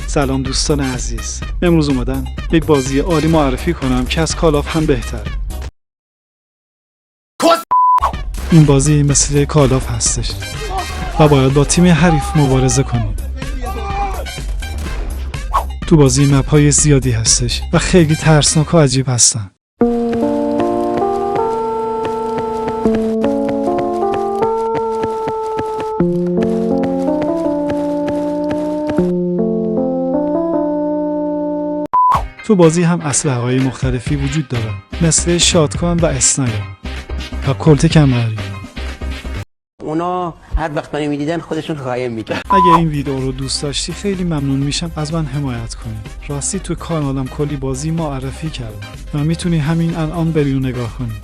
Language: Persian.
سلام دوستان عزیز، امروز اومدم یک بازی عالی معرفی کنم که از کال آف هم بهتر. این بازی مثل کال آف هستش و باید با تیم حریف مبارزه کنید. تو بازی مپ های زیادی هستش و خیلی ترسناک و عجیب هستن. تو بازی هم اسلحه‌های مختلفی وجود داره مثل شاتگان و اسنایپر و کلت کمری. اونا هر وقت منو میدیدن خودشون قایم میدن. اگه این ویدیو رو دوست داشتی خیلی ممنون میشم از من حمایت کنید. راستی تو کانالم کلی بازی معرفی کردم و میتونی همین الان بری و نگاه کنی.